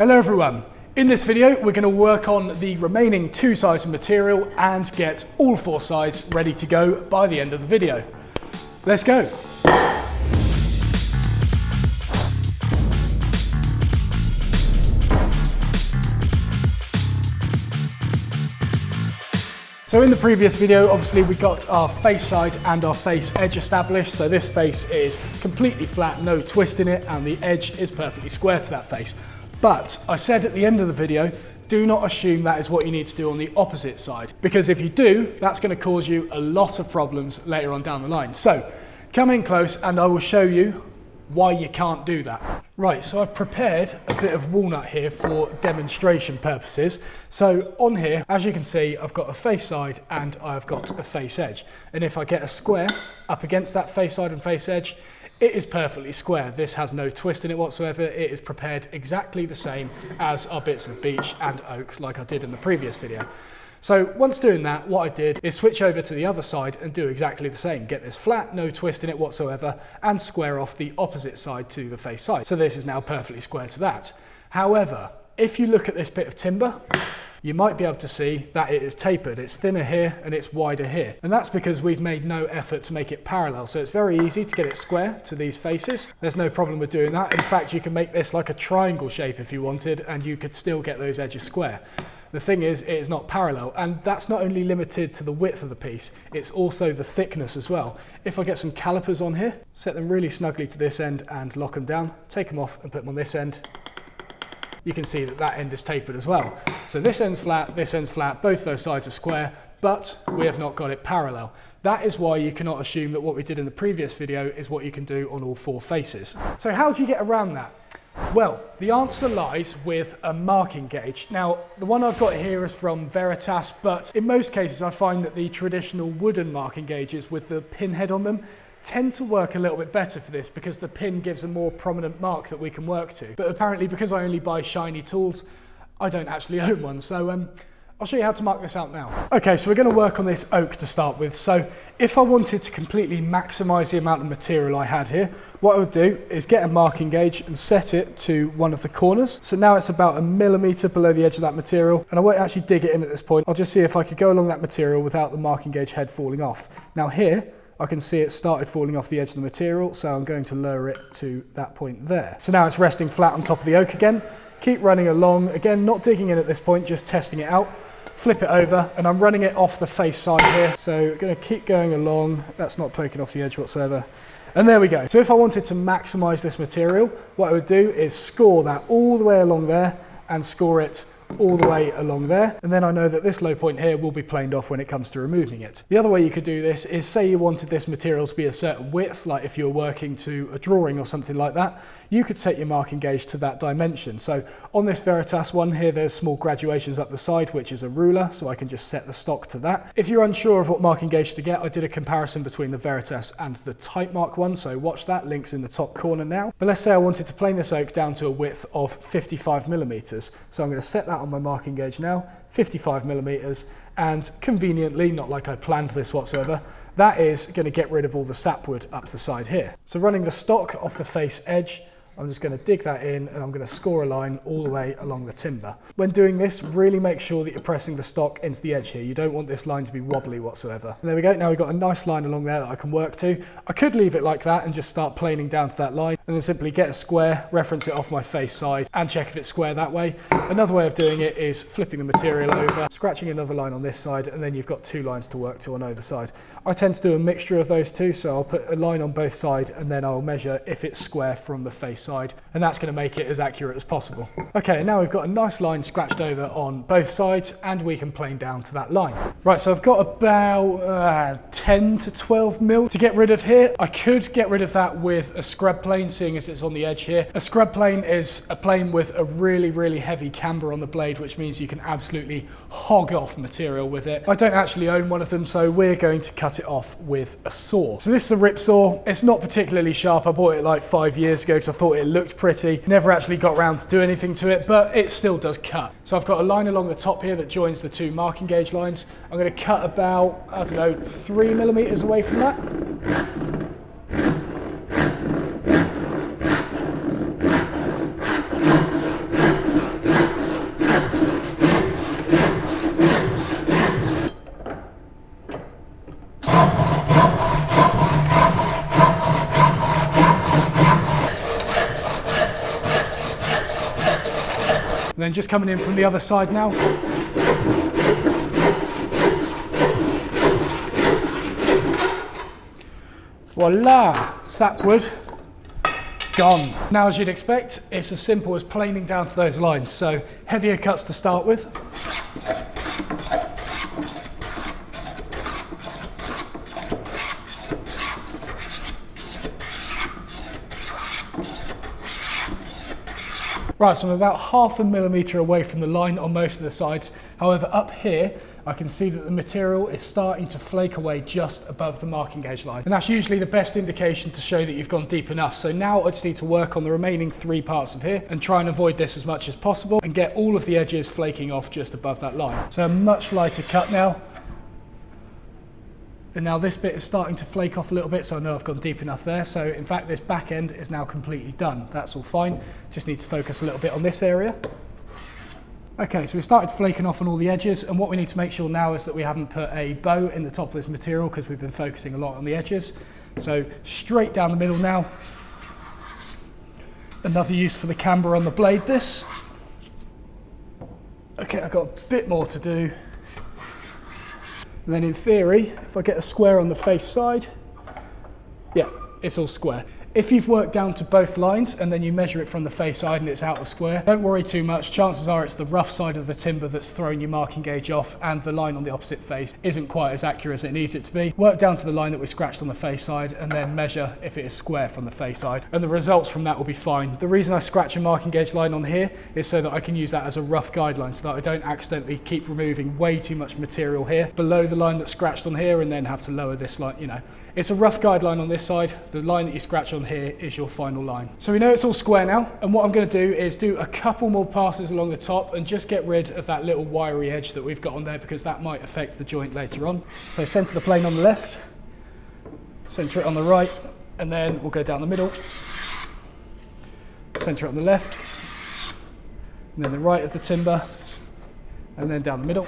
Hello everyone. In this video we're going to work on the remaining 2 sides of material and get all 4 sides ready to go by the end of the video. Let's go! So in the previous video, obviously we got our face side and our face edge established. So this face is completely flat, no twist in it, and the edge is perfectly square to that face. But I said at the end of the video, do not assume that is what you need to do on the opposite side, because if you do, that's going to cause you a lot of problems later on down the line. So come in close and I will show you why you can't do that. Right, so I've prepared a bit of walnut here for demonstration purposes. So on here, as you can see, I've got a face side and I've got a face edge. And if I get a square up against that face side and face edge, it is perfectly square. This has no twist in it whatsoever. It is prepared exactly the same as our bits of beech and oak like I did in the previous video. So once doing that, what I did is switch over to the other side and do exactly the same. Get this flat, no twist in it whatsoever, and square off the opposite side to the face side. So this is now perfectly square to that. However, if you look at this bit of timber, you might be able to see that it is tapered. It's thinner here and it's wider here. And that's because we've made no effort to make it parallel. So it's very easy to get it square to these faces. There's no problem with doing that. In fact, you can make this like a triangle shape if you wanted, and you could still get those edges square. The thing is, it is not parallel, and that's not only limited to the width of the piece, it's also the thickness as well. If I get some calipers on here, set them really snugly to this end and lock them down, take them off and put them on this end, you can see that that end is tapered as well. So this end's flat, both those sides are square, but we have not got it parallel. That is why you cannot assume that what we did in the previous video is what you can do on all 4 faces. So how do you get around that? Well, the answer lies with a marking gauge. Now, the one I've got here is from Veritas, but in most cases I find that the traditional wooden marking gauges with the pin head on them tend to work a little bit better for this because the pin gives a more prominent mark that we can work to. But apparently, because I only buy shiny tools, I don't actually own one, so I'll show you how to mark this out now. Okay, so we're going to work on this oak to start with. So if I wanted to completely maximise the amount of material I had here, what I would do is get a marking gauge and set it to one of the corners. So now it's about 1 millimetre below the edge of that material, and I won't actually dig it in at this point. I'll just see if I could go along that material without the marking gauge head falling off. Now here, I can see it started falling off the edge of the material, so I'm going to lower it to that point there. So now it's resting flat on top of the oak again. Keep running along, again, not digging in at this point, just testing it out. Flip it over, and I'm running it off the face side here. So going to keep going along. That's not poking off the edge whatsoever. And there we go. So if I wanted to maximize this material, what I would do is score that all the way along there and score it all the way along there, and then I know that this low point here will be planed off when it comes to removing it. The other way you could do this is, say you wanted this material to be a certain width, like if you were working to a drawing or something like that, you could set your marking gauge to that dimension. So on this Veritas one here, there's small graduations up the side, which is a ruler, so I can just set the stock to that. If you're unsure of what marking gauge to get, I did a comparison between the Veritas and the Type Mark one, so watch that, link's in the top corner now. But let's say I wanted to plane this oak down to a width of 55 millimeters, so I'm going to set that on my marking gauge now, 55 millimeters, and conveniently, not like I planned this whatsoever, that is going to get rid of all the sapwood up the side here. So running the stock off the face edge, I'm just going to dig that in and I'm going to score a line all the way along the timber. When doing this, really make sure that you're pressing the stock into the edge here. You don't want this line to be wobbly whatsoever. And there we go. Now we've got a nice line along there that I can work to. I could leave it like that and just start planing down to that line and then simply get a square, reference it off my face side and check if it's square that way. Another way of doing it is flipping the material over, scratching another line on this side, and then you've got 2 lines to work to on either side. I tend to do a mixture of those two, so I'll put a line on both sides and then I'll measure if it's square from the face side, and that's going to make it as accurate as possible. Okay, now we've got a nice line scratched over on both sides and we can plane down to that line. Right, so I've got about 10 to 12 mil to get rid of here. I could get rid of that with a scrub plane, seeing as it's on the edge here. A scrub plane is a plane with a really heavy camber on the blade, which means you can absolutely hog off material with it. I don't actually own one of them, so we're going to cut it off with a saw. So this is a rip saw. It's not particularly sharp. I bought it like 5 years ago because I thought it looked pretty. Never actually got around to do anything to it, but it still does cut. So I've got a line along the top here that joins the 2 marking gauge lines. I'm going to cut about, I don't know, 3 millimeters away from that. And then just coming in from the other side now. Voila, sapwood, gone. Now, as you'd expect, it's as simple as planing down to those lines. So heavier cuts to start with. Right, so I'm about 0.5 millimetre away from the line on most of the sides. However, up here, I can see that the material is starting to flake away just above the marking gauge line. And that's usually the best indication to show that you've gone deep enough. So now I just need to work on the remaining 3 parts of here and try and avoid this as much as possible and get all of the edges flaking off just above that line. So a much lighter cut now. And now this bit is starting to flake off a little bit, so I know I've gone deep enough there. So in fact, this back end is now completely done. That's all fine. Just need to focus a little bit on this area. Okay, so we started flaking off on all the edges, and what we need to make sure now is that we haven't put a bow in the top of this material because we've been focusing a lot on the edges. So straight down the middle now. Another use for the camber on the blade this. Okay, I've got a bit more to do. And then in theory, if I get a square on the face side, yeah, it's all square. If you've worked down to both lines and then you measure it from the face side and it's out of square, don't worry too much. Chances are it's the rough side of the timber that's throwing your marking gauge off, and the line on the opposite face isn't quite as accurate as it needs it to be. Work down to the line that we scratched on the face side and then measure if it is square from the face side, and the results from that will be fine. The reason I scratch a marking gauge line on here is so that I can use that as a rough guideline, so that I don't accidentally keep removing way too much material here below the line that's scratched on here and then have to lower this line, you know. It's a rough guideline on this side. The line that you scratch on here is your final line. So we know it's all square now, and what I'm going to do is do a couple more passes along the top and just get rid of that little wiry edge that we've got on there, because that might affect the joint later on. So centre the plane on the left, centre it on the right, and then we'll go down the middle, centre it on the left, and then the right of the timber, and then down the middle.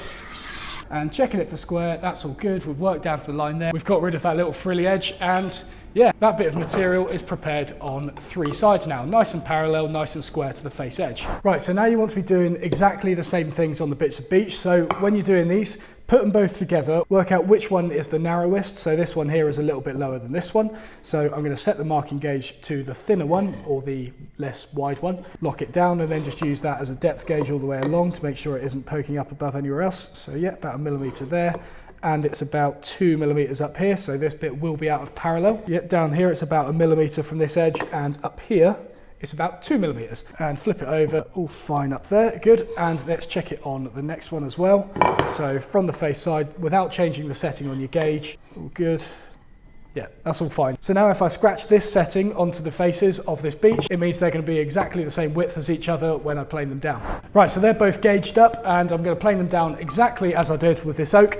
And checking it for square, that's all good. We've worked down to the line there. We've got rid of that little frilly edge, and yeah, that bit of material is prepared on 3 sides now. Nice and parallel, nice and square to the face edge. Right, so now you want to be doing exactly the same things on the bits of beech. So when you're doing these, put them both together, work out which one is the narrowest. So this one here is a little bit lower than this one. So I'm going to set the marking gauge to the thinner one, or the less wide one, lock it down, and then just use that as a depth gauge all the way along to make sure it isn't poking up above anywhere else. So yeah, about 1 millimetre there. And it's about 2 millimetres up here, so this bit will be out of parallel. Yet down here it's about 1 millimetre from this edge, and up here it's about 2 millimetres. And flip it over, all fine up there, good. And let's check it on the next one as well. So from the face side, without changing the setting on your gauge, all good. Yeah, that's all fine. So now if I scratch this setting onto the faces of this beech, it means they're going to be exactly the same width as each other when I plane them down. Right, so they're both gauged up, and I'm going to plane them down exactly as I did with this oak.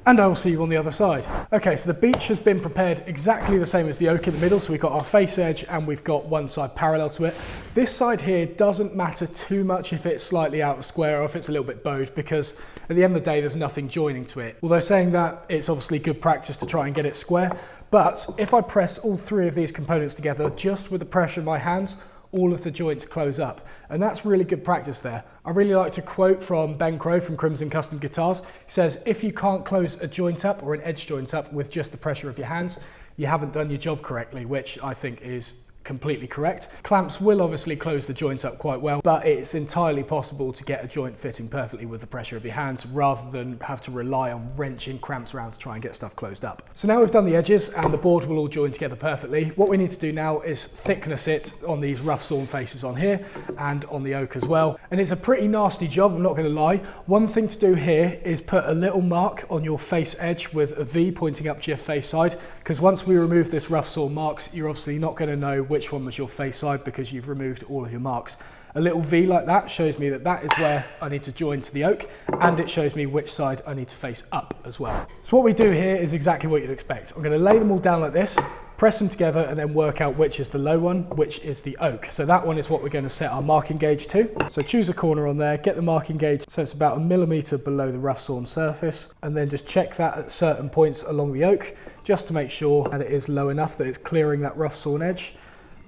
And I will see you on the other side. Okay, so the beech has been prepared exactly the same as the oak in the middle. So we've got our face edge and we've got one side parallel to it. This side here doesn't matter too much if it's slightly out of square or if it's a little bit bowed, because at the end of the day, there's nothing joining to it. Although saying that, it's obviously good practice to try and get it square. But if I press all 3 of these components together, just with the pressure of my hands, all of the joints close up. And that's really good practice there. I really like to quote from Ben Crow from Crimson Custom Guitars. He says, if you can't close a joint up or an edge joint up with just the pressure of your hands, you haven't done your job correctly, which I think is completely correct. Clamps will obviously close the joints up quite well, but it's entirely possible to get a joint fitting perfectly with the pressure of your hands rather than have to rely on wrenching clamps around to try and get stuff closed up. So now we've done the edges and the board will all join together perfectly. What we need to do now is thickness it on these rough sawn faces on here and on the oak as well. And it's a pretty nasty job, I'm not going to lie. One thing to do here is put a little mark on your face edge with a V pointing up to your face side, because once we remove this rough sawn marks, you're obviously not going to know which one was your face side because you've removed all of your marks. A little V like that shows me that that is where I need to join to the oak, and it shows me which side I need to face up as well. So what we do here is exactly what you'd expect. I'm going to lay them all down like this, press them together, and then work out which is the low one, which is the oak. So that one is what we're going to set our marking gauge to. So choose a corner on there, get the marking gauge so it's about 1 millimetre below the rough sawn surface, and then just check that at certain points along the oak just to make sure that it is low enough that it's clearing that rough sawn edge.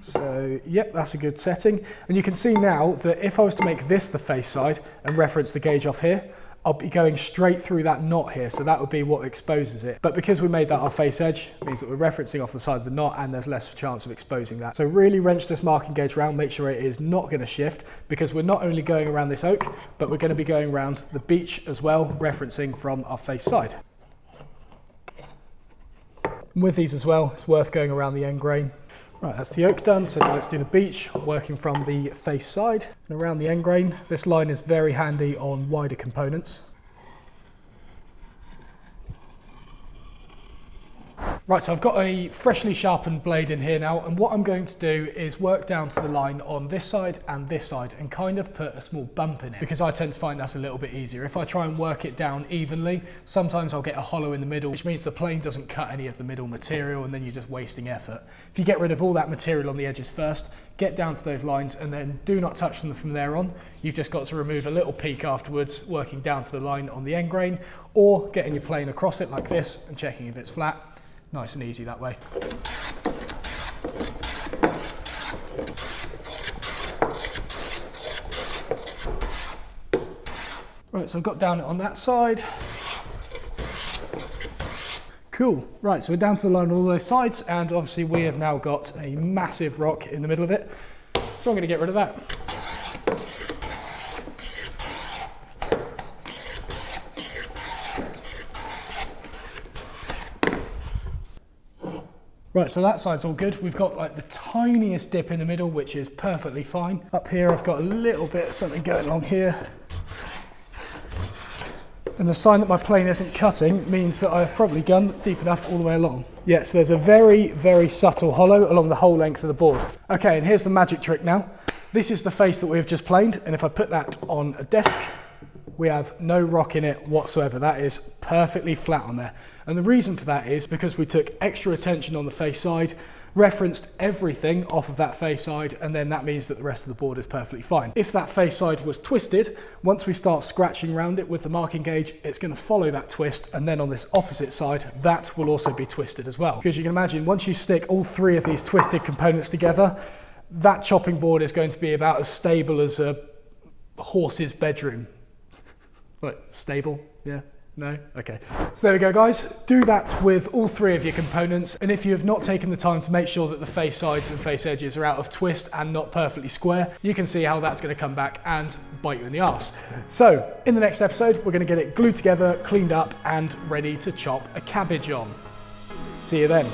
So, yep, that's a good setting. And you can see now that if I was to make this the face side and reference the gauge off here, I'll be going straight through that knot here, so that would be what exposes it. But because we made that our face edge, it means that we're referencing off the side of the knot and there's less chance of exposing that. So really wrench this marking gauge around, make sure it is not going to shift, because we're not only going around this oak, but we're going to be going around the beech as well, referencing from our face side. And with these as well, it's worth going around the end grain. Right, that's the oak done, so now let's do the beech, working from the face side and around the end grain. This line is very handy on wider components. Right, so I've got a freshly sharpened blade in here now, and what I'm going to do is work down to the line on this side and kind of put a small bump in it, because I tend to find that's a little bit easier. If I try and work it down evenly, sometimes I'll get a hollow in the middle, which means the plane doesn't cut any of the middle material, and then you're just wasting effort. If you get rid of all that material on the edges first, get down to those lines, and then do not touch them from there on. You've just got to remove a little peak afterwards, working down to the line on the end grain, or getting your plane across it like this and checking if it's flat. Nice and easy that way. Right, so I've got down on that side. Cool. Right, so we're down to the line on all those sides, and obviously we have now got a massive rock in the middle of it. So I'm going to get rid of that. Right, so that side's all good. We've got like the tiniest dip in the middle, which is perfectly fine. Up here, I've got a little bit of something going on here. And the sign that my plane isn't cutting means that I've probably gone deep enough all the way along. Yeah, so there's a very, very subtle hollow along the whole length of the board. Okay, and here's the magic trick now. This is the face that we've just planed, and if I put that on a desk, we have no rock in it whatsoever. That is perfectly flat on there. And the reason for that is because we took extra attention on the face side, referenced everything off of that face side, and then that means that the rest of the board is perfectly fine. If that face side was twisted, once we start scratching around it with the marking gauge, it's going to follow that twist, and then on this opposite side, that will also be twisted as well. Because you can imagine, once you stick all three of these twisted components together, that chopping board is going to be about as stable as a horse's bedroom. What, stable? Yeah? No? Okay. So there we go, guys. Do that with all three of your components, and if you have not taken the time to make sure that the face sides and face edges are out of twist and not perfectly square, you can see how that's going to come back and bite you in the arse. So in the next episode, we're going to get it glued together, cleaned up, and ready to chop a cabbage on. See you then.